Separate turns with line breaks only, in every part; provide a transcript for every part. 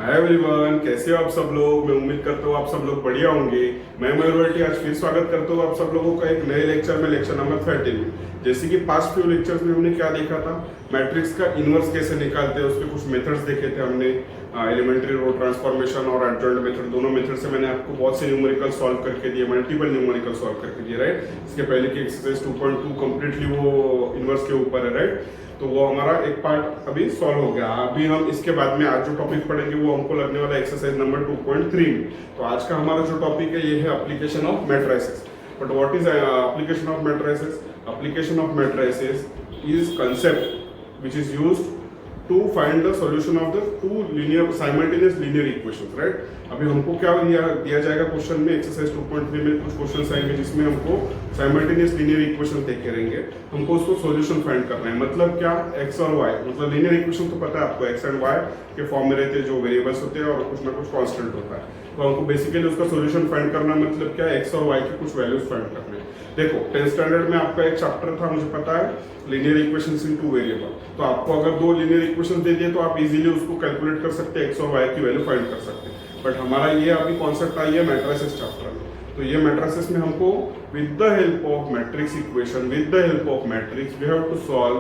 Hi everyone, कैसे हो आप सब लोग। मैं उम्मीद करता हूँ आप सब लोग बढ़िया होंगे। मैं मयूर वर्टी आज फिर स्वागत करता हूँ आप सब लोगों का एक नए लेक्चर में, लेक्चर नंबर 13 में। जैसे कि पास्ट फ्यू लेक्चर्स में हमने क्या देखा था, मैट्रिक्स का इनवर्स कैसे निकालते हैं, उसके कुछ मेथड्स देखे थे हमने। एलिमेंट्री रो ट्रांसफॉर्मेशन और एडजॉइंट मेथड, दोनों मेथड से मैंने आपको बहुत से न्यूमेरिकल सॉल्व करके दिए, मल्टीपल न्यूमेरिकल सॉल्व करके दिए, राइट। इसके पहले की एक्सरसाइज 2.2 कंप्लीटली वो इनवर्स के ऊपर है, राइट। तो वो हमारा एक पार्ट अभी सॉल्व हो गया। अभी हम इसके बाद में आज जो टॉपिक पढ़ेंगे वो हमको लगने वाला एक्सरसाइज नंबर 2.3 में। तो आज का हमारा जो टॉपिक है ये है application of matrices. But what is application of matrices? Application of matrices is concept which is used to find the solution of the two linear simultaneous linear equations, right। अभी हमको क्या दिया जाएगा क्वेश्चन में, exercise 2.3 में कुछ questions आएंगे जिसमें हमको साइमल्टेनियस लीनियर इक्वेशन देखे रहेंगे। हमको उसको सॉल्यूशन फाइंड करना है। मतलब क्या, एक्स और वाई, मतलब लीनियर इक्वेशन तो पता है आपको, एक्स एंड वाई के फॉर्म में रहते हैं, जो वेरिएबल्स होते हैं और कुछ ना कुछ कांस्टेंट होता है। तो हमको बेसिकली उसका सॉल्यूशन फाइंड करना, मतलब क्या, एक्स और वाई के कुछ वैल्यूज फाइंड करने। देखो 10th स्टैंडर्ड में आपका एक चैप्टर था, मुझे पता है, लीनियर इक्वेशंस इन टू वेरिएबल। तो आपको अगर दो लीनियर इक्वेशन दे दिए तो आप इजीली उसको कैलकुलेट कर सकते हैं, एक्स और वाई की वैल्यू फाइंड कर सकते हैं। बट हमारा ये अभी कॉन्सेप्ट आई है मैट्रिसेस चैप्टर में। तो ये मैट्रिसेस में हमको with the help of matrix equation, with the help of matrix we have to solve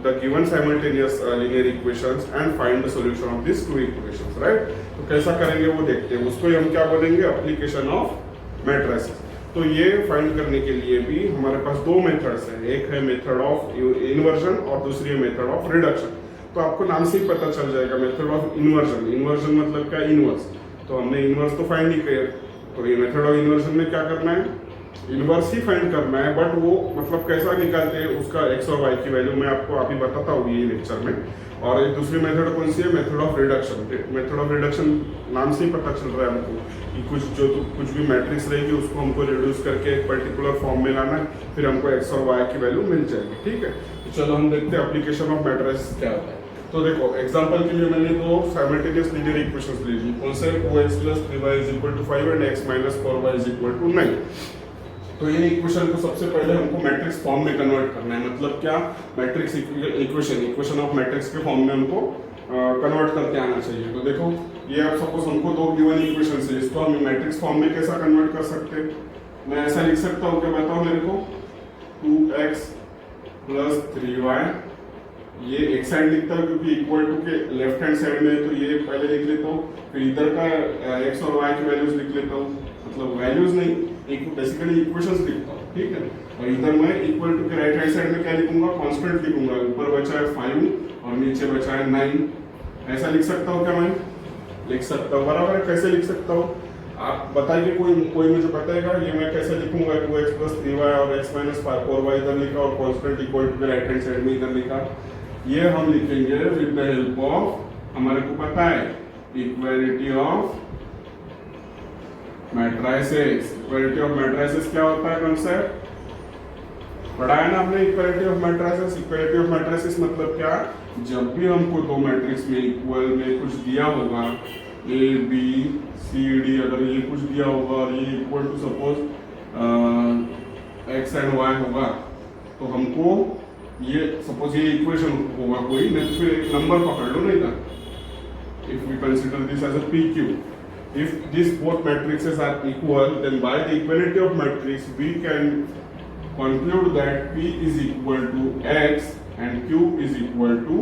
the given simultaneous linear equations and find the solution of these two equations, right। तो कैसा करेंगे वो देखते हैं। उसको ही हम क्या बोलेंगे, एप्लीकेशन ऑफ मैट्रिसेस। तो ये फाइंड करने के लिए भी हमारे पास दो मेथड्स हैं। एक है मेथड ऑफ इन्वर्जन और दूसरी है मेथड ऑफ रिडक्शन। तो आपको नाम से ही पता चल जाएगा, मेथड ऑफ इन्वर्जन। इन्वर्जन मतलब क्या, इनवर्स। तो हमने इनवर्स तो फाइंड नहीं किया, तो ये मेथड ऑफ इन्वर्जन में क्या करना है, इनवर्स ही फाइंड करना है। बट वो मतलब कैसा निकालते हैं उसका एक्स और वाई की वैल्यू मैं आपको अभी बताता हूँ ये लेक्चर में। और एक दूसरी मेथड कौन सी है, method of reduction. Method of reduction नाम से ही पता चल रहा है हमको कि कुछ भी मैट्रिक्स रहेगी उसको हमको रिड्यूस करके एक पर्टिकुलर फॉर्म में लाना है, फिर हमको एक्स और वाई की वैल्यू मिल जाएगी, ठीक है। तो चलो हम देखते हैं एप्लीकेशन ऑफ मैट्रिसेस क्या होता है। तो देखो एग्जांपल के लिए मैंने दो साइमल्टेनियस लीनियर इक्वेशंस ली थी। कौन से, 2x + 3y = 5 and x - 4y = 9। तो ये इक्वेशन को सबसे पहले हमको मैट्रिक्स फॉर्म में कन्वर्ट करना है। मतलब क्या, मैट्रिक्स इक्वेशन ऑफ मैट्रिक्स के फॉर्म में हमको कन्वर्ट करके आना चाहिए। तो देखो ये आप सपोज हमको दो गिवन इक्वेशन है, इसको हम मैट्रिक्स फॉर्म में कैसा कन्वर्ट कर सकते हैं। मैं ऐसा लिख सकता हूँ, क्या बताओ मेरे को, 2x + 3y। ये एक साइड लिखता हूँ क्योंकि इक्वल टू के लेफ्ट हैंड साइड में है, तो ये पहले लिख लेता हूँ। फिर इधर का x और y की वैल्यूज लिख लेता हूँ, मतलब वैल्यूज नहीं, एक बेसिकली इक्वेशंस लिखता हूँ, ठीक है। और इधर मैं इक्वल टू के राइट हैंड साइड में क्या लिखूंगा, कांस्टेंट लिखूंगा। ऊपर बचा है 5 और नीचे बचा है 9। ऐसा लिख सकता हूँ क्या, मैं लिख सकता हूँ, बराबर है। कैसे लिख सकता हूँ आप बताइए, कोई मुझे बताएगा ये मैं कैसे लिखूंगा। 2x + 3y और x - 4y इधर लिखा और कांस्टेंट इक्वल टू के राइट हैंड साइड में इधर लिखा। ये हम लिखेंगे विद द हेल्प ऑफ, हमारे को पता है, equality of matrices. Equality of matrices क्या होता है, कांसेप्ट पढ़ा है ना आपने, equality of matrices. Equality of matrices मतलब क्या, जब भी हमको दो मैट्रिक्स में इक्वल में कुछ दिया होगा, ए बी सी डी, अगर ये कुछ दिया होगा और ये equal to suppose x and y होगा, तो हमको ये सपोज ये इक्वेशन होगा कोई, नहीं तो फिर एक नंबर पकड़ लो, नहीं था। If we consider this as a P Q, if these both matrices are equal, then by the equality of matrix we can conclude that P is equal to X and Q is equal to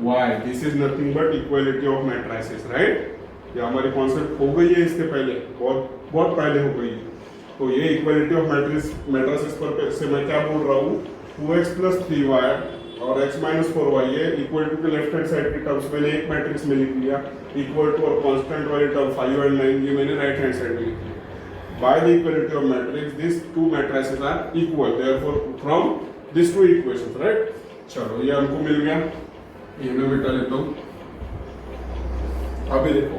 Y. This is nothing but equality of matrices, right? ये हमारी concept हो गई है इसके पहले, बहुत पहले हो गई है। तो ये इक्वालिटी ऑफ मैट्रिसेस पर से मैं क्या बोल रहा हूँ, 2x + 3y और x - 4y, ये इक्वल टू के लेफ्ट हैंड साइड की टर्म्स मैंने एक मैट्रिक्स में लिख लिया। इक्वल टू और कांस्टेंट वाली टर्म 5 और 9 ये मैंने राइट हैंड साइड में लिख लिया। By the equality of matrix this two matrices are equal, therefore from this two equations, right. चलो ये हमको मिल गया, ये मैं मिटा लेता हूँ। अभी देखो,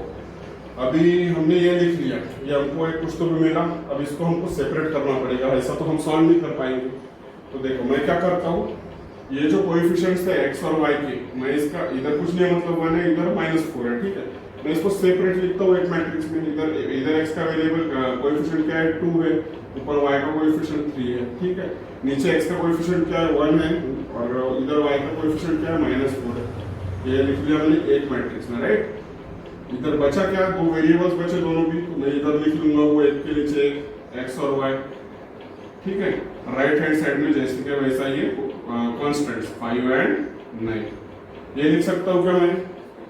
अभी हमने ये लिख लिया, ये हमको एक कुछ तो भी मिला। अब इसको हमको सेपरेट करना पड़ेगा, ऐसा तो हम सॉल्व नहीं कर पाएंगे। तो देखो मैं क्या करता हूँ, ये जो कोएफिशिएंट्स थे x और y के, मैं इसका इधर कुछ नहीं, मतलब 1 है, इधर -4 है, ठीक है। मैं इसको सेपरेट लिखता हूँ एक मैट्रिक्स में। इधर x का वेरिएबल कोएफिशिएंट क्या है, 2 है, ऊपर y का कोएफिशिएंट 3 है, ठीक है। नीचे x का कोएफिशिएंट क्या है, 1 है, और इधर y का कोएफिशिएंट क्या है, -4 है। ये लिख लिया हमने एक मैट्रिक्स में, राइट। इधर बचा क्या, दो वेरिएबल्स बचे दोनों भी, तो मैं इधर लिख लूंगा वो एक के नीचे एक्स और वाई, ठीक है। राइट हैंड साइड में जैसे कि वैसा ये कॉन्स्टेंट्स 5 एंड 9, ये लिख सकता हूँ क्या मैं,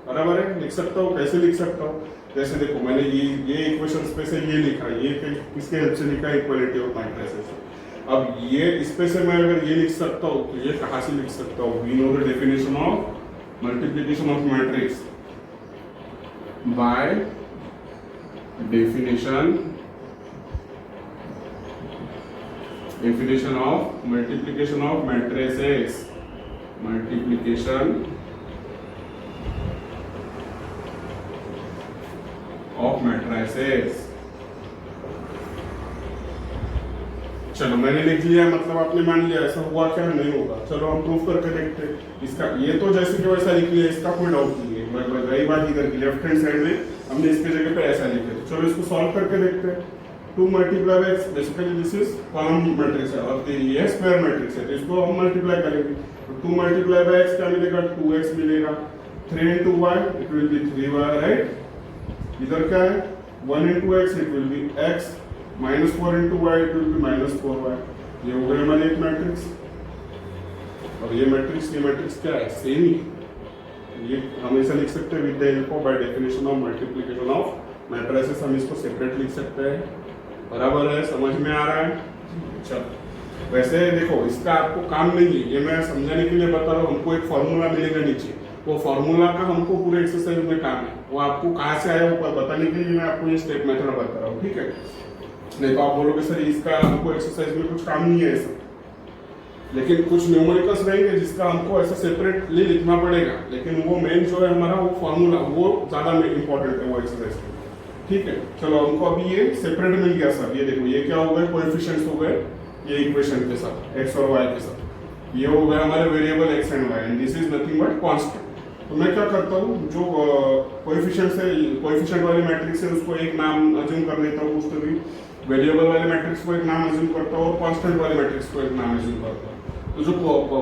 बराबर है, लिख सकता हूँ। कैसे लिख सकता हूँ, जैसे देखो मैंने ये इक्वेशंस पे से ये लिखा, ये किसके हेल्प से लिखा, इक्वालिटी ऑफ मैट्रिसेस। अब ये इस पे से मैं अगर ये लिख सकता हूँ तो ये कहाँ से लिख सकता हूँ, we know the definition of multiplication of matrix by definition of multiplication of matrices, multiplication of matrices। चलो मैंने लिख लिया, मतलब आपने मान लिया, ऐसा हुआ क्या, नहीं होगा। चलो हम प्रूफ करके देखते हैं इसका। ये तो जैसे कि वैसा लिख लिया, इसका कोई डाउट नहीं है। रही बात इधर की लेफ्ट हैंड साइड में हमने इसके जगह पे ऐसा लिखे, तो चलो इसको सॉल्व करके देखते हैं। 2 multiply by x, basically this is column matrix है और ये स्क्वायर मैट्रिक्स है, तो इसको हम मल्टीप्लाई करेंगे। तो 2 मल्टीप्लाई बाय x क्या मिलेगा, 2x मिलेगा। 3 into y it will be 3y, right. इधर क्या है, 1 into x it will be x, -4 into y it will be -4y। ये हो गया हमारे एक मैट्रिक्स, और ये मैट्रिक्स क्या है, सेम ही। ये हम ऐसा लिख सकते हैं with the help of by definition of multiplication of matrices, हम इसको सेपरेट लिख सकते हैं, बराबर है, समझ में आ रहा है। चलो वैसे देखो इसका आपको काम नहीं है, ये मैं समझाने के लिए बता रहा हूँ। हमको एक फॉर्मूला मिलेगा नीचे, वो फॉर्मूला का हमको पूरे एक्सरसाइज में काम है, वो आपको कहाँ से आया वो बताने के लिए मैं आपको ये स्टेप मेथड बता रहा हूँ, ठीक है। नहीं तो आप बोलोगे सर इसका हमको एक्सरसाइज में कुछ काम नहीं है ऐसा, लेकिन कुछ न्यूमेरिकल्स रहेंगे जिसका हमको ऐसा सेपरेटली लिखना पड़ेगा, लेकिन वो मेन जो है हमारा वो फॉर्मूला, वो ज्यादा इंपॉर्टेंट है वो एक्सरसाइज में, ठीक है। चलो हमको अभी ये सेपरेट मिल गया सब। ये देखो ये क्या हो गए, कोएफिशिएंट्स हो गए ये इक्वेशन के साथ, x और y के साथ। ये हो गए हमारे variable x and y, and this is nothing but constant. तो मैं क्या करता हूँ, जो कोएफिशिएंट्स है, कोएफिशिएंट वाले मैट्रिक्स है उसको एक नाम अज्यूम कर लेता हूँ, उसको भी वेरिएबल वाले मैट्रिक्स को एक नाम अज्यूम करता हूँ, और कांस्टेंट वाले मैट्रिक्स को एक नाम अज्यूम करता हूँ। तो जो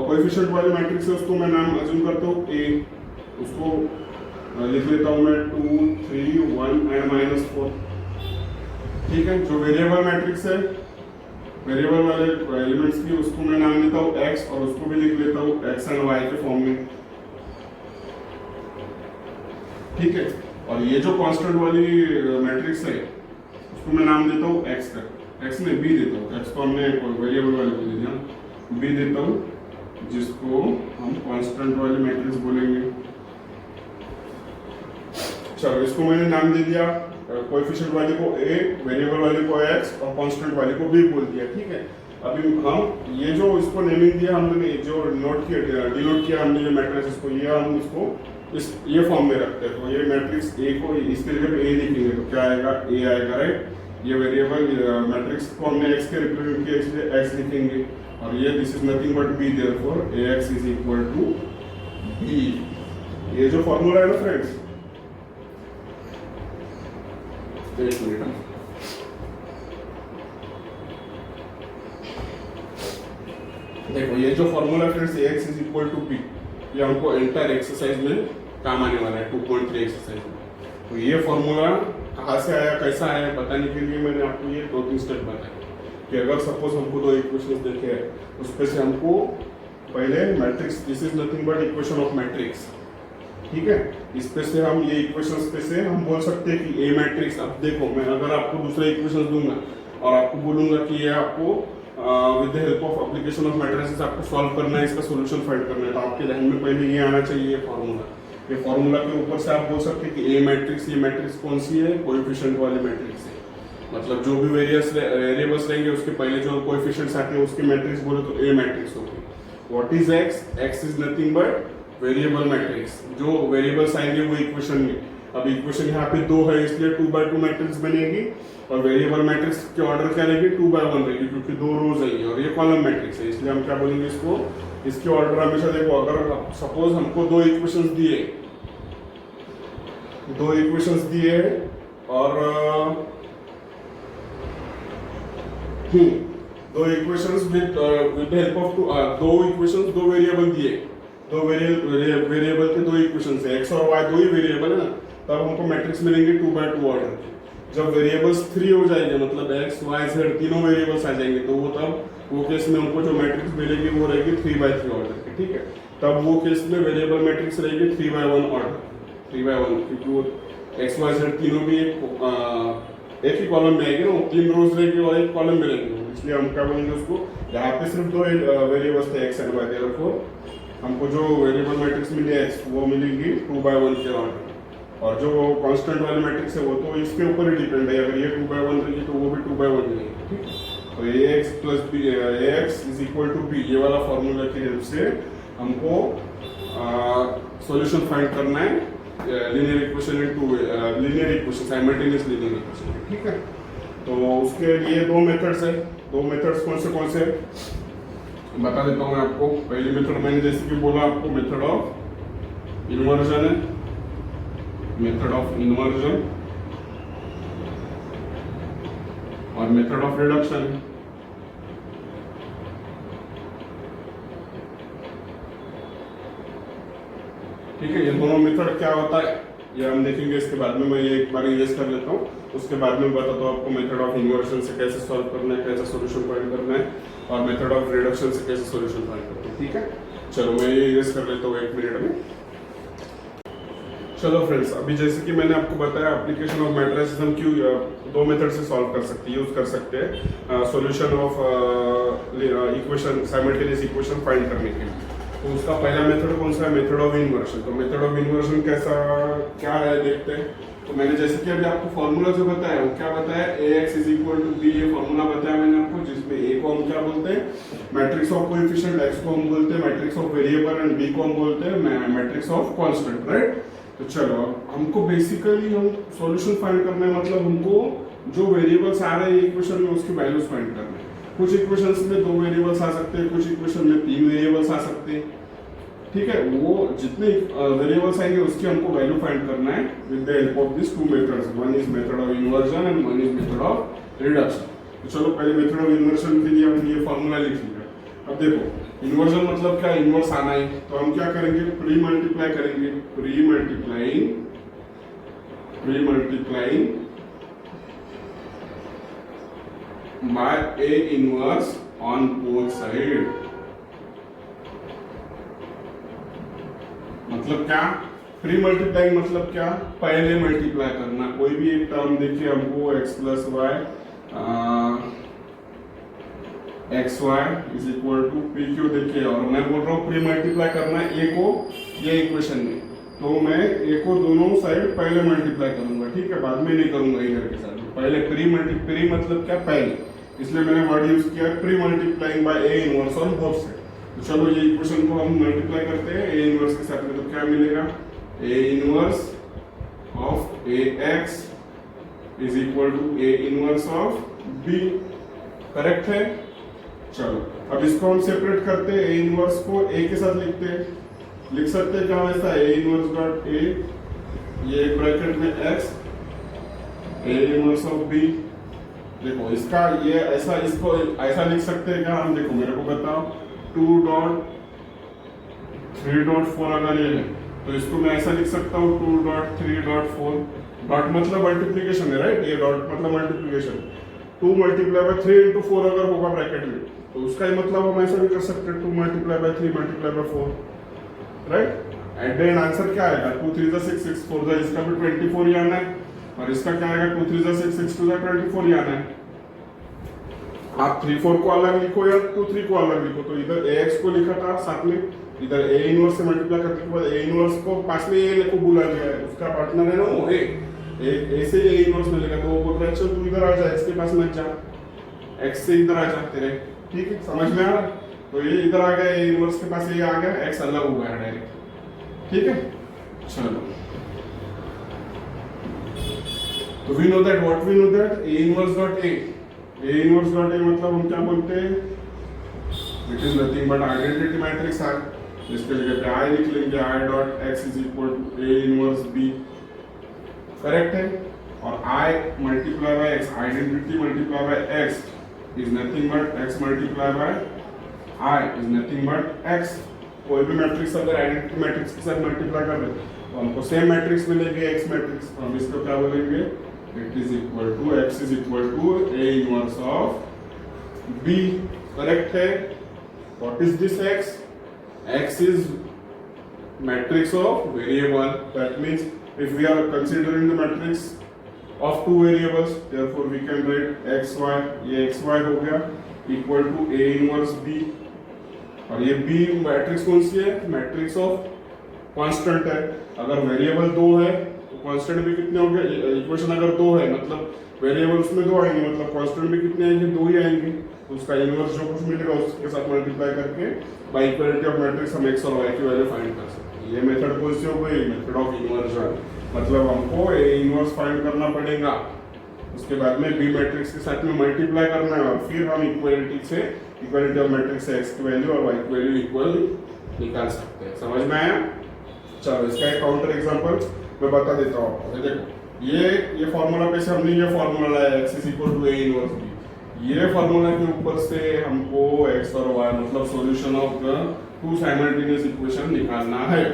कोएफिशिएंट वाले मैट्रिक्स है उसको मैं नाम अज्यूम करता हूँ a, उसको लिख लेता हूँ मैं 2, 3, 1 एंड -4, ठीक है। जो वेरिएबल मैट्रिक्स है, वेरिएबल वाले एलिमेंट्स की, उसको मैं नाम लेता हूँ x, और उसको भी लिख लेता हूँ x एंड y के फॉर्म में, ठीक है। और ये जो कांस्टेंट वाली मैट्रिक्स है उसको मैं नाम देता हूँ x का, x में b देता हूँ, x को हमने वेरिएबल वाले को दे दिया, b देता हूँ, जिसको हम कांस्टेंट वाली मैट्रिक्स बोलेंगे। चलो इसको मैंने नाम दे दिया, कोएफिशिएंट वाले को a, वेरिएबल वाले को x और कांस्टेंट वाले को b बोल दिया, ठीक है। अभी हम ये जो इसको नेमिंग दिया हमने, जो नोट किया, डिनोट किया हमने ये मैट्रिक्स को, ये हम इसको इस ये फॉर्म में रखते हैं। तो ये मैट्रिक्स a को इसके जगह पे a लिखेंगे तो क्या आएगा, a आएगा, राइट। ये वेरिएबल मैट्रिक्स को हमने x के रिप्रेजेंट किया इसलिए x लिखेंगे, और ये this is nothing but b, therefore ax is equal to b। ये जो फॉर्मूला है ना फ्रेंड्स, एक मिनट, देखो ये जो formula friends ax is equal to b, ये हमको एंटायर एक्सरसाइज में काम आने वाला है 2.3 एक्सरसाइज में। तो ये फॉर्मूला कहाँ से आया, कैसा आया बताने के लिए मैंने आपको ये 2-3 स्टेप बताए कि अगर सपोज हमको दो इक्वेशंस देखे हैं उस पे से हमको पहले matrix, this is nothing but equation of matrix, ठीक है। इस पे से हम ये इक्वेशंस पे से हम बोल सकते हैं कि ए मैट्रिक्स। अब देखो मैं अगर आपको दूसरे इक्वेशंस दूंगा और आपको बोलूंगा कि ये आपको with the help of application of matrices आपको सॉल्व करना है, इसका सॉल्यूशन फाइंड करना है, तो आपके ध्यान में पहले ये आना चाहिए ये फार्मूला। ये फार्मूला के ऊपर से आप बोल सकते हैं कि ए मैट्रिक्स, ये मैट्रिक्स कौन सी है, कोएफिशिएंट वाली मैट्रिक्स है। मतलब जो भी वेरिएबल्स रहेंगे उसके पहले जो कोएफिशिएंट्स आते हैं उसकी मैट्रिक्स बोले तो ए मैट्रिक्स होगी। What is x, X is nothing but variable matrix, जो वेरिएबल्स आएंगे वो इक्वेशन में। अब इक्वेशन यहाँ पे 2 है इसलिए 2x2 मैट्रिक्स बनेगी, और वेरिएबल मैट्रिक्स के ऑर्डर क्या रहेगी, 2x1 रहेगी, क्योंकि 2 रोज है और ये कॉलम मैट्रिक्स है, इसलिए हम क्या बोलेंगे इसको, इसके ऑर्डर हमेशा देखो। अगर सपोज हमको दो इक्वेशंस दिए और दो equations with the help of दो इक्वेशंस, दो वेरिएबल दिए, दो वेरिएबल के दो इक्वेशंस है, एक्स और वाई दो ही वेरिएबल है ना, तब हमको मैट्रिक्स मिलेंगे 2x2 ऑर्डर। जब वेरिएबल्स 3 हो जाएंगे, मतलब x, y, z तीनों वेरिएबल्स आ जाएंगे, तो वो तब वो केस में हमको जो मैट्रिक्स मिलेगी वो रहेगी 3x3 ऑर्डर की, ठीक है। तब वो केस में वेरिएबल मैट्रिक्स रहेगी 3x1 ऑर्डर, 3x1, क्योंकि वो x, y, z तीनों भी एक ही कॉलम में आएगी ना, 3 रोज रहेगी और एक कॉलम में रहेगी, इसलिए हम क्या बोलेंगे उसको, यहाँ पे सिर्फ 2 वेरिएबल्स थे x एंड y, देयरफॉर हमको जो वेरिएबल मैट्रिक्स मिली है वो मिलेगी 2x1 के ऑर्डर। और जो कांस्टेंट वाले मैट्रिक्स है वो तो इसके ऊपर ही डिपेंड है, अगर ये 2x1 रहेगी तो वो भी 2x1 रहेगी, ठीक है। तो ax plus b, ax is equal to b, ये वाला फॉर्मूला की हेल्प से हमको सॉल्यूशन फाइंड करना है linear equation in two linear equation, simultaneous linear equation, ठीक है। तो उसके लिए 2 मेथड्स है। 2 मेथड्स कौन से बता देता हूँ मैं आपको। पहली मेथड मैंने जैसे कि बोला आपको, मेथड ऑफ इन्वर्जन है, मेथड ऑफ इन्वर्जन और मेथड ऑफ रिडक्शन है। ठीक है, ये दोनों मेथड क्या होता है ये हम देखेंगे इसके बाद में। मैं ये एक बार इरेज कर लेता हूँ, उसके बाद में बताता हूँ आपको मेथड ऑफ इन्वर्जन से कैसे सॉल्व करना है, कैसे सॉल्यूशन फाइंड करना है, और मेथड ऑफ रिडक्शन से कैसे सॉल्यूशन फाइंड करना है, ठीक है। चलो मैं ये इरेज कर लेता हूँ 1 मिनट में। चलो फ्रेंड्स, अभी जैसे कि मैंने आपको बताया एप्लीकेशन ऑफ मैट्रिसेस हम क्यों 2 मेथड से सॉल्व कर सकते हैं, यूज कर सकते हैं solution of equation, simultaneous equation find करने के लिए। तो उसका पहला मेथड कौन सा है, मेथड ऑफ इन्वर्जन। तो मेथड ऑफ इन्वर्जन कैसा क्या है देखते हैं। तो मैंने जैसे कि अभी आपको फॉर्मूला जो बताया वो क्या बताया, ax is equal to b, ये फॉर्मूला बताया मैंने आपको, जिसमें a को हम क्या बोलते हैं, मैट्रिक्स ऑफ कोएफिशिएंट, x को हम बोलते हैं matrix of variable, and b को हम बोलते हैं मैट्रिक्स ऑफ कांस्टेंट, राइट। तो चलो हमको बेसिकली हम सॉल्यूशन फाइंड करना है, मतलब हमको जो वेरिएबल्स आ रहे हैं इक्वेशन में उसकी वैल्यूज फाइंड करना है। कुछ इक्वेशंस में 2 वेरिएबल्स आ सकते हैं, कुछ इक्वेशन में 3 वेरिएबल्स आ सकते हैं, ठीक है। वो जितने वेरिएबल्स आएंगे उसकी हमको वैल्यू फाइंड करना है with the help of this 2 methods, one is method of inversion and one is method of reduction. तो चलो पहले मेथड ऑफ इन्वर्जन के लिए हम ये फॉर्मूला लिख लिया। अब देखो इन्वर्जन मतलब क्या, इन्वर्स आना है, तो हम क्या करेंगे, प्री मल्टीप्लाई करेंगे, pre multiplying by a inverse on both side. मतलब क्या, प्री मल्टीप्लाइंग मतलब क्या, पहले मल्टीप्लाई करना। कोई भी एक टर्म देखिए हमको x plus y x y is equal to p q देखिए, और मैं बोल रहा हूँ प्री मल्टीप्लाई करना है ए को ये इक्वेशन में, तो मैं ए को दोनों साइड पहले मल्टीप्लाई करूंगा, ठीक है, बाद में नहीं करूंगा इधर के साथ। पहले प्री मतलब क्या, पहले, इसलिए मैंने वर्ड यूज किया pre multiplying by A inverse on both side. तो चलो ये इक्वेशन को हम मल्टीप्लाई करते हैं ए इनवर्स के साथ में, तो क्या मिलेगा, A inverse of A x is equal to A inverse of B, correct है। चलो अब इसको हम सेपरेट करते हैं, ए इनवर्स को ए के साथ लिखते हैं, लिख सकते हैं क्या वैसा, ए इनवर्स डॉट ए, ये ब्रैकेट में x, A inverse of b। देखो इसका ये ऐसा, इसको ऐसा लिख सकते हैं क्या हम, देखो मेरे को बताओ 2.3.4 अगर ये है तो इसको मैं ऐसा लिख सकता हूँ 2.3.4, डॉट मतलब मल्टीप्लीकेशन है, राइट, ये डॉट मतलब मल्टीप्लीकेशन, 2 मल्टीप्लाई बाय 3 इंटू 4 अगर होगा ब्रैकेट में, तो उसका ही मतलब हम ऐसा भी कर सकते हैं 2 multiply by 3 multiply by 4, right. At the end answer क्या आएगा, 2 3 6 6 4 जा, इसका भी 24 ही आना है, और इसका क्या आएगा 2 3 6 6 2 24 ही आना है। आप 3 4 को अलग लिखो या 2 3 को अलग लिखो, तो इधर ax को लिखा था साथ में, इधर a इनवर्स से मल्टीप्लाई करने के बाद a इनवर्स को पास में a को बुला लिया है, उसका पार्टनर है ना वो a से a इनवर्स मिलेगा, तो वो बोल रहा है चल तू इधर आ जा, x के पास मत जा, x से इधर आ जा तेरे, ठीक है, समझ में आ रहा। तो ये इधर आ गया, a इनवर्स के पास ये आ गया, x अलग हो गया डायरेक्ट, ठीक है। चलो तो we know that, what we know that, a inverse dot a, a inverse dot a मतलब हम क्या बोलते हैं, it is nothing but identity matrix है, इसके लिए I लिख लेंगे, I dot x is equal to a inverse b, correct है। और I multiply by x, identity multiply by x is nothing but x multiply by I is nothing but x, कोई भी matrix अगर identity matrix के साथ multiply कर दे तो हमको सेम मैट्रिक्स मिलेगी एक्स मैट्रिक्स, तो हम इसको क्या बोलेंगे, it is equal to X is equal to A inverse of B. Correct है। What is this X? X is matrix of variable, that means if we are considering the matrix of two variables, therefore we can write x y, ये x y हो गया equal to a inverse b, और ये b matrix कौन सी है? Matrix of constant है। अगर variable दो है तो कांस्टेंट भी कितने होंगे? इक्वेशन अगर दो है मतलब वेरिएबल उसमें दो आएंगे, मतलब कांस्टेंट भी कितने आएंगे? दो ही आएंगे। तो उसका इनवर्स जो कुछ मिलेगा उसके साथ मल्टीप्लाई करके बाय इक्वालिटी ऑफ मैट्रिक्स हम x और y की वैल्यू फाइंड कर सकते हैं। ये मेथड कौन सी हो गई? Method of inversion. मतलब हमको a इनवर्स फाइंड करना पड़ेगा, उसके बाद में b मैट्रिक्स के साथ में मल्टीप्लाई करना है और फिर हम इक्वालिटी ऑफ मैट्रिक्स से x की वैल्यू और y की वैल्यू इक्वल निकाल सकते हैं। समझ में आया? चलो इसका एक काउंटर एग्जांपल मैं बता देता हूँ आपको। देखो ये फॉर्मूला पे से हमने ये फॉर्मूला लाया x is equal to a inverse b। ये फॉर्मूला के ऊपर से हमको x और y मतलब solution of the two simultaneous equation निकालना है।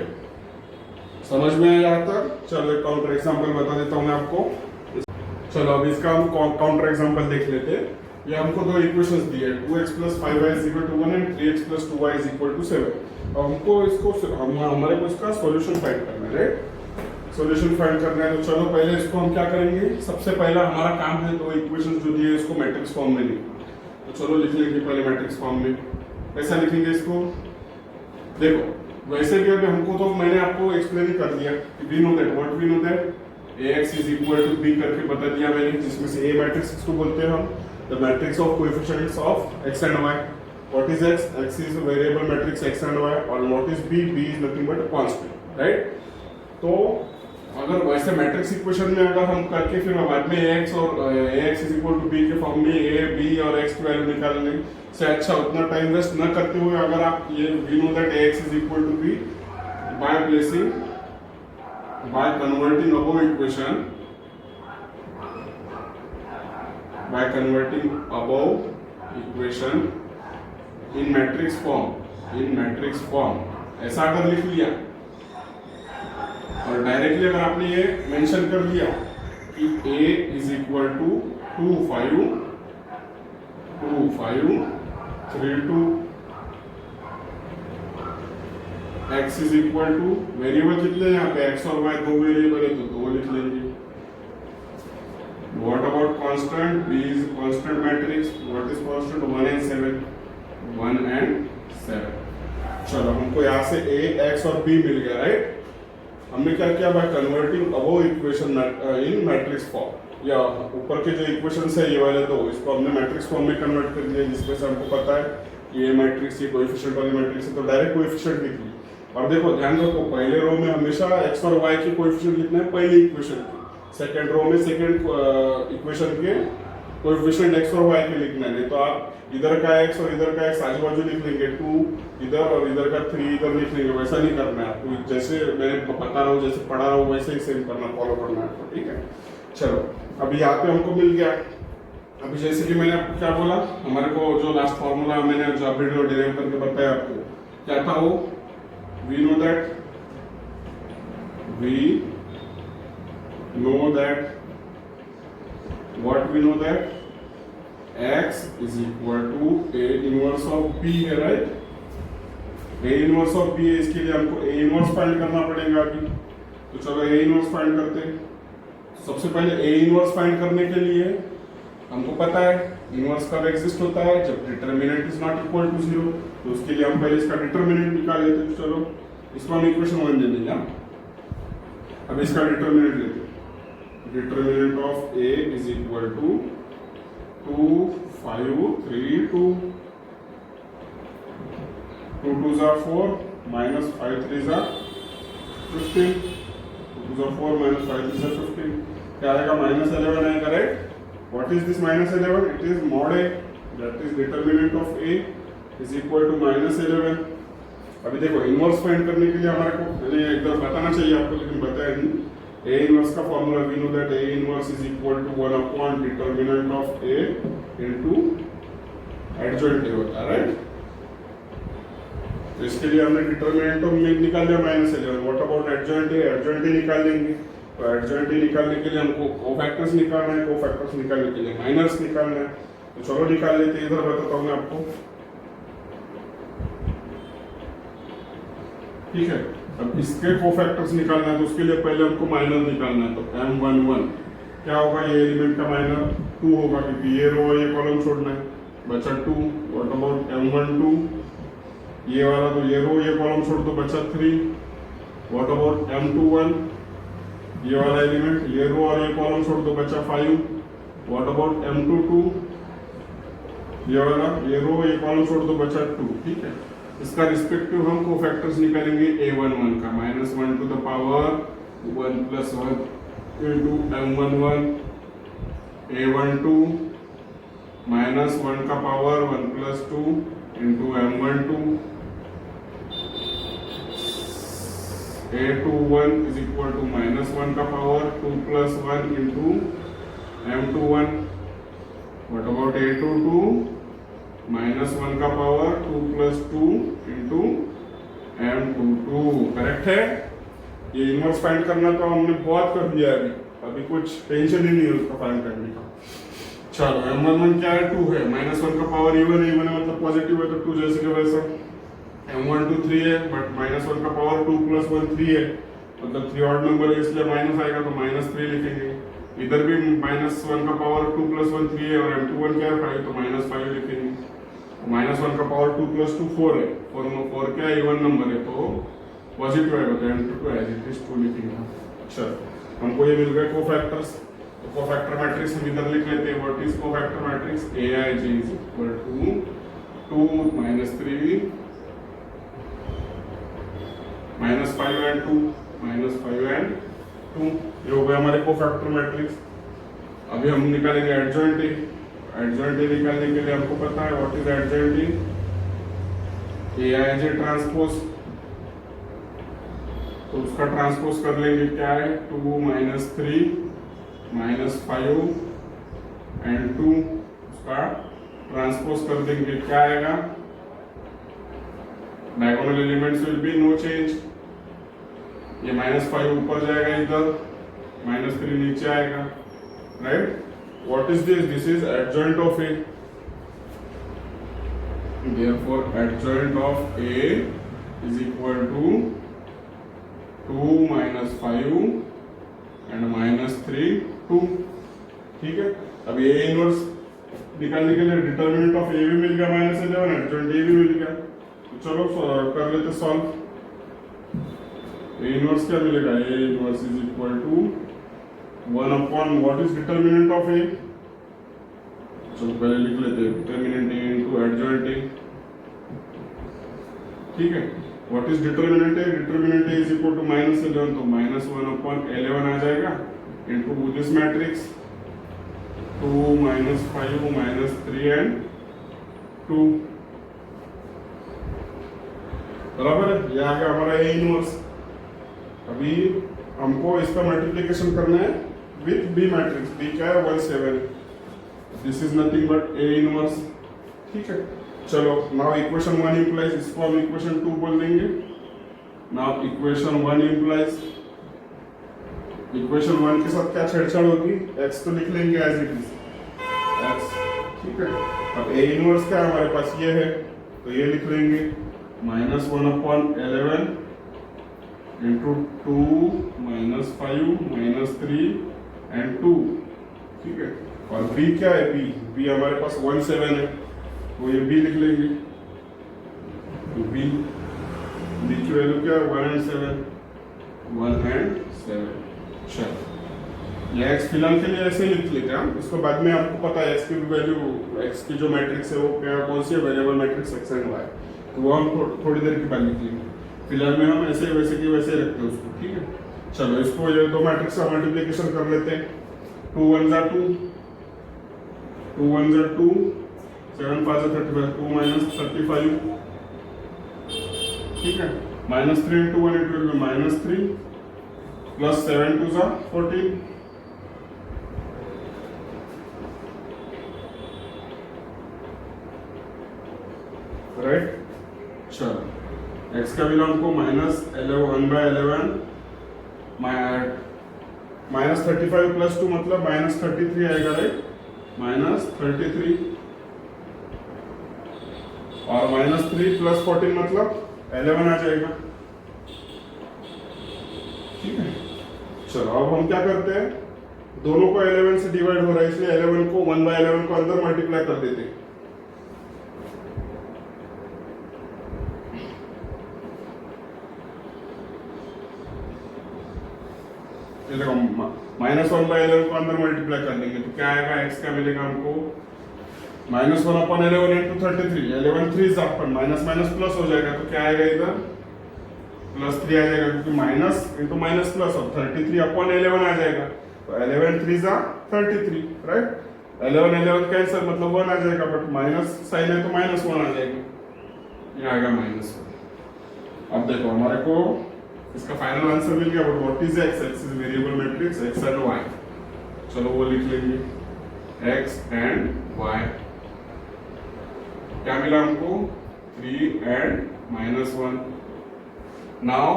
समझ में आया यहाँ तक? चलो एक काउंटर एग्जांपल बता देता हूँ मैं आपको। चलो अब इसका हम काउंटर एग्जांपल देख लेते हैं। ये हमको दो इक्वेशंस दिए हैं, 2x + 5y = 1 and 3x + 2y = 7। अब हमको इसको हमारे को इसका सॉल्यूशन फाइंड करना है, राइट? सॉल्यूशन फाइंड करना है तो चलो पहले इसको हम क्या करेंगे, सबसे पहला हमारा काम है दो इक्वेशंस जो दिए इसको मैट्रिक्स फॉर्म में लिखना। तो चलो लिख लेंगे पहले मैट्रिक्स फॉर्म में। कैसा लिखेंगे इसको? देखो वैसे भी अभी हमको तो मैंने आपको एक्सप्लेन कर दिया कि we know that what we know that ax = b करके बता दिया मैंने, जिसमें से a मैट्रिक्स इसको बोलते हैं हम the matrix of coefficients of x and y। What is x? x is a variable matrix x and y और what is b? b is nothing but constant, right? तो अगर वैसे मैट्रिक्स इक्वेशन में अगर हम करके फिर बाद में ax और ax = b के फॉर्म में a b और x की वैल्यू निकालने से अच्छा उतना टाइम वेस्ट न करते हुए अगर आप ये we know that ax = b by converting above equation in matrix form ऐसा अगर लिख लिया और डायरेक्टली अगर आपने ये मेंशन कर लिया कि a = 2 5 3 2 x = वेरिएबल कितने यहाँ पे x और y दो वेरिएबल है तो दो लिख लेंगे। What about constant? b is constant matrix. What is constant? 1 and 7। चलो हमको यहाँ से a x और b मिल गया, राइट? हमने क्या किया? By converting above equation in matrix form, या ऊपर के जो इक्वेशंस है ये वाले दो इसको हमने मैट्रिक्स फॉर्म में कन्वर्ट कर दिया, जिसमें से हमको पता है कि ये मैट्रिक्स ये कोएफिशिएंट वाली मैट्रिक्स है तो डायरेक्ट कोएफिशिएंट लिख ली। और देखो ध्यान रखो पहले रो में हमेशा x और y की कोएफिशिएंट लिखना है पहली इक्वेशन की, सेकंड रो में सेकंड इक्वेशन के कोएफिशिएंट x और y के लिखना है। नहीं तो आप इधर का x और इधर का x आजू बाजू लिख लेंगे, 2 इधर और इधर का 3 इधर लिख लेंगे। वैसा नहीं करना है आपको, जैसे मैंने बता रहा हूँ जैसे पढ़ा रहा हूँ वैसे ही सेम करना, फॉलो करना है आपको, ठीक है? चलो अभी यहाँ पे हमको मिल गया। अभी जैसे कि मैंने आपको क्या बोला, हमारे को जो लास्ट फॉर्मूला मैंने जो अभी डिराइव करके बताया आपको क्या था वो, we know that what we know that x is equal to a inverse of b है, right? a inverse of b है, इसके लिए हमको a inverse फाइंड करना पड़ेगा अभी। तो चलो a inverse फाइंड करते हैं। सबसे पहले a inverse फाइंड करने के लिए हमको पता है इनवर्स कब एग्जिस्ट होता है, जब determinant is not equal to 0। तो उसके लिए हम पहले इसका डिटरमिनेंट निकाल लेते हैं। चलो इसको हम इक्वेशन 1 दे देंगे। अब इसका डिटरमिनेंट लेते हैं। Determinant of a is equal to 2 5 3 2 2 2s are 4 minus 5 3s are 15 2 2s are 4 minus 5 3s are 15 क्या आएगा? -11 आएगा, right? What is this -11? It is mod a, that is determinant of a is equal to -11। अभी देखो inverse find करने के लिए हमारे को पहले एक बार बताना चाहिए आपको, लेकिन बताया नहीं। a इनवर्स का formula we know that a inverse is equal to 1 upon determinant of a into adjoint a होता है, राइट? तो इसके लिए हमने डिटरमिनेंट ऑफ निकाल लिया -11। What about adjoint A? Adjoint A निकाल लेंगे। तो एडजॉइंट ए निकालने के लिए हमको कोफैक्टर्स निकालना है, कोफैक्टर्स निकालने के लिए माइनर्स निकालना है। तो चलो निकाल लेते हैं, इधर बताता हूँ मैं आपको। ठीक है, अब इसके कोफैक्टर्स निकालना है तो उसके लिए पहले हमको माइनर निकालना है। तो M11 क्या होगा? ये एलिमेंट का माइनर 2 होगा, क्योंकि ये रो ये कॉलम छोड़ना है, बचा 2। What about M12? ये वाला तो ये रो ये कॉलम छोड़ दो, बचा 3। What about M21? ये वाला एलिमेंट ये रो और ये कॉलम छोड़ दो, बचा 5। What about M22? ये वाला ये रो ये कॉलम छोड़ दो, बचा 2। ठीक है, इसका रिस्पेक्टिव हम कोफैक्टर्स निकालेंगे A11 का, -1 to the power 1 + 1 into M11, A12 -1 का power 1 + 2 into M12, A21 is equal to -1 का power 2 + 1 into M21. What about A22? -1 का पावर 2 + 2 into M22। करेक्ट है। ये इनवर्स फाइंड करना तो हमने बहुत कर दिया है, अभी कुछ टेंशन ही नहीं है उसका फाइंड करने का। चलो M11 क्या है? 2 है। -1 का पावर इवन है, इवन है मतलब पॉजिटिव है, तो 2 जैसे के वैसा। M12 3 है, बट -1 का पावर 2 + 1 3 है, मतलब 3 ऑड नंबर है, इसलिए माइनस आएगा तो -3 लिखेंगे। इधर भी -1 का पावर 2 + 1 3 है, और M21 क्या है? 5, तो -5 लिखेंगे। -1 का पावर 2 + 2 4 है, 4 क्या है? इवन नंबर है, तो पॉजिटिव आएगा, तो M22 एज इट इज 2 लिखेंगे। अच्छा, हमको ये मिल गए कोफैक्टर्स। तो कोफैक्टर मैट्रिक्स हम इधर लिख लेते हैं। What is cofactor matrix? Aij is equal to 2 - 3 -5 and 2 -5 and 2। ये हो गया हमारे कोफैक्टर मैट्रिक्स। अभी हम निकालेंगे एडजॉइंट ए। एडजॉइंट ए निकालने के लिए हमको पता है what is adjoint A? Aij transpose. तो उसका ट्रांसपोज कर लेंगे, क्या है? 2 - 3 -5 and 2। उसका ट्रांसपोज कर देंगे, क्या आएगा? Diagonal elements will be no change. ये -5 ऊपर जाएगा, इधर -3 नीचे आएगा, right? What is this? This is adjoint of A. Therefore adjoint of A is equal to 2 - 5 and -3 2। ठीक है, अब A इनवर्स निकालने के लिए डिटरमिनेंट ऑफ A भी मिल गया -11, एडजॉइंट A भी मिल गया। तो चलो कर लेते सॉल्व। A इनवर्स क्या मिलेगा? A inverse is equal to 1 what is determinant of A? चलो पहले लिख लेते हैं, determinant A into adjoint A। ठीक है, what is determinant A? Determinant A is equal to -11, तो -1/11 आ जाएगा इनटू दिस मैट्रिक्स 2 - 5 -3 and 2। बराबर है, ये आ गया हमारा A इनवर्स। अभी हमको इसका मल्टीप्लिकेशन करना है विथ B मैट्रिक्स। B क्या है? 1 7। This is nothing but A inverse. ठीक है, चलो नाउ इक्वेशन 1 इंप्लाइज, इसको हम इक्वेशन 2 बोल देंगे। नाउ इक्वेशन 1 इंप्लाइज, इक्वेशन 1 के साथ क्या छेड़छाड़ होगी? x तो लिख लेंगे एज इट इज x। ठीक है, अब A इनवर्स क्या हमारे पास? ये है, तो ये लिख लेंगे -1/11 into 2 - 5 -3 and 2। ठीक है, और B क्या है? B हमारे पास 1 7 है, तो ये B लिख लेंगे। तो B की वैल्यू क्या है? 1 and 7 1 and 7। चलो ये x फिलहाल के लिए ऐसे ही लिख लेते हैं हम, इसको बाद में आपको पता है x की वैल्यू, x की जो मैट्रिक्स है वो क्या कौन सी है? Variable matrix x and y, तो वो हम थोड़ी देर के बाद लिख लेंगे। फिलहाल में हम ऐसे वैसे की वैसे रखते हैं उसको। ठीक है, चलो इसको ये दो मैट्रिक्स का मल्टीप्लिकेशन कर लेते हैं। 2 1 जा 2, 2 1 जा 2, 7 5 35, 2 - 35। ठीक है, -3 into 1 it will be -3 plus 7 2 जा 14। राइट, चलो x का वैल्यू हमको -1/11 -35 + 2 मतलब -33 आएगा, राइट? -33 और -3 + 14 मतलब 11 आ जाएगा। ठीक है, चलो अब हम क्या करते हैं, दोनों को 11 से डिवाइड हो रहा है, इसलिए 11 को 1/11 को अंदर मल्टीप्लाई कर देते हैं। ये देखो -1/11 को अंदर मल्टीप्लाई कर लेंगे तो क्या आएगा, x का मिलेगा हमको -1/11 × 33, 11 3 अपन माइनस माइनस प्लस हो जाएगा, तो क्या आएगा इधर +3 आ जाएगा, क्योंकि माइनस इंटू माइनस प्लस और 33/11 आ जाएगा, तो 11 3 33, राइट? 11 कैंसिल मतलब 1 आ जाएगा, बट माइनस साइन है तो -1 आ जाएगा, ये आएगा -1। अब देखो हमारे को इसका फाइनल आंसर मिल गया, but what is x? x is variable matrix x and y। चलो वो लिख लेंगे, x एंड y। क्या मिला हमको? 3 and -1। Now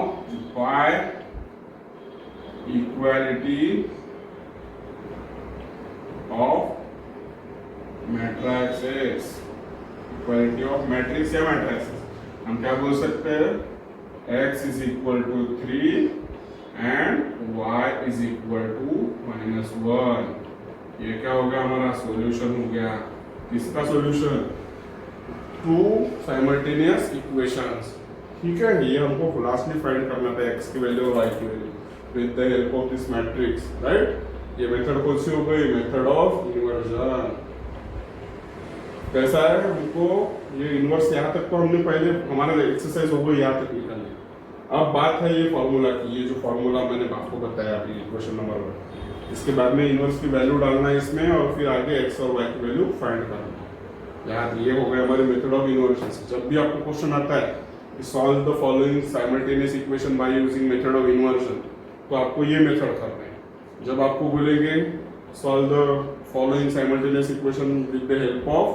by equality of matrices, equality of matrix या मैट्रिसेस, हम क्या बोल सकते हैं? x is equal to 3 and y is equal to -1। ये क्या हो गया? हमारा सॉल्यूशन हो गया। किसका सॉल्यूशन? 2 simultaneous equations. ठीक है, ये हमको लास्टली फाइंड करना था x की वैल्यू और y की value with the help of this matrix, right? ये मेथड कौन सी हो गई? Method of inversion. कैसा है हमको ये इन्वर्स, यहाँ तक तो हमने पहले हमारा एक्सरसाइज हो गई यहाँ तक निकालने। अब बात है ये फॉर्मूला की, ये जो फॉर्मूला मैंने आपको बताया अभी क्वेश्चन नंबर 1, इसके बाद में इन्वर्स की वैल्यू डालना है इसमें और फिर आगे x और y की वैल्यू फाइंड करना। यार ये हो गया हमारे मेथड ऑफ इन्वर्जन। जब भी आपको क्वेश्चन आता है कि solve the following simultaneous equation by using method of inversion, तो आपको ये मेथड करना है। जब आपको बोलेंगे solve the following simultaneous equation with the help of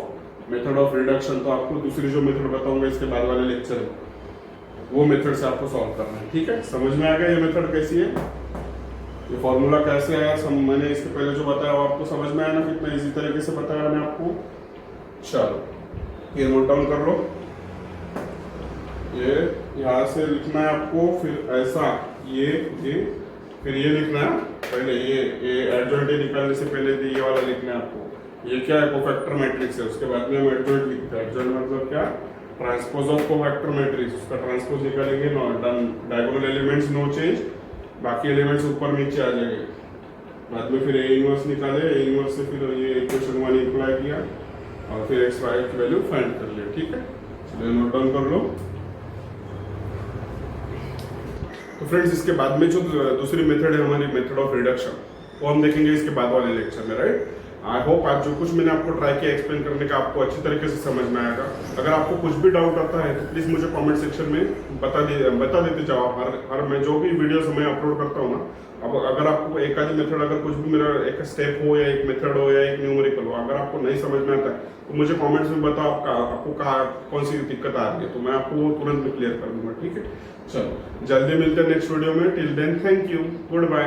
method of reduction, तो आपको दूसरी जो मेथड बताऊंगा इसके बाद वाले लेक्चर में, वो मेथड से आपको सॉल्व करना है। ठीक है, समझ में आ गया ये मेथड कैसी है, ये फॉर्मूला कैसे आया? मैंने इसके पहले जो बताया वो आपको समझ में आया ना, कितना इजी तरीके से बताया मैंने आपको। चलो ये नोट डाउन कर लो, ये यहाँ से लिखना है आपको, फिर ऐसा ये फिर ये लिखना है पहले, ये एडजॉइंट निकालने से पहले ये वाला लिखना है आपको। ये क्या है? कोफैक्टर मैट्रिक्स है, उसके बाद में हम एडजॉइंट लिखते हैं। एडजॉइंट मतलब क्या? ट्रांसपोज ऑफ कोफैक्टर मैट्रिक्स, उसका ट्रांसपोज निकालेंगे, डायगोनल एलिमेंट्स नो चेंज, बाकी एलिमेंट्स ऊपर नीचे आ जाएंगे। बाद में फिर ए इनवर्स निकाले, ए इनवर्स से फिर ये इक्वेशन 1 अप्लाई किया और फिर x y की वैल्यू फाइंड कर लिया। ठीक है, चलिए नोट डाउन कर लो। तो फ्रेंड्स इसके बाद में जो दूसरी मेथड है हमारी मेथड ऑफ रिडक्शन, वो हम देखेंगे इसके बाद वाले लेक्चर में, राइट? आई होप आज जो कुछ मैंने आपको ट्राई किया एक्सप्लेन करने का आपको अच्छी तरीके से समझ में आएगा। अगर आपको कुछ भी डाउट आता है तो प्लीज़ मुझे कमेंट सेक्शन में बता देते जाओ। हर मैं जो भी वीडियोस मैं अपलोड करता हूँ ना, अब अगर आपको एक आधी मेथड, अगर कुछ भी मेरा एक स्टेप हो या एक मेथड हो या एक न्यूमेरिकल हो, अगर आपको नहीं समझ में आता है तो मुझे कमेंट्स में बताओ आपको कौन सी दिक्कत आ रही है, तो मैं आपको वो तुरंत में क्लियर कर दूंगा। ठीक है, चलो जल्दी मिलते हैं नेक्स्ट वीडियो में। Till then thank you, good bye.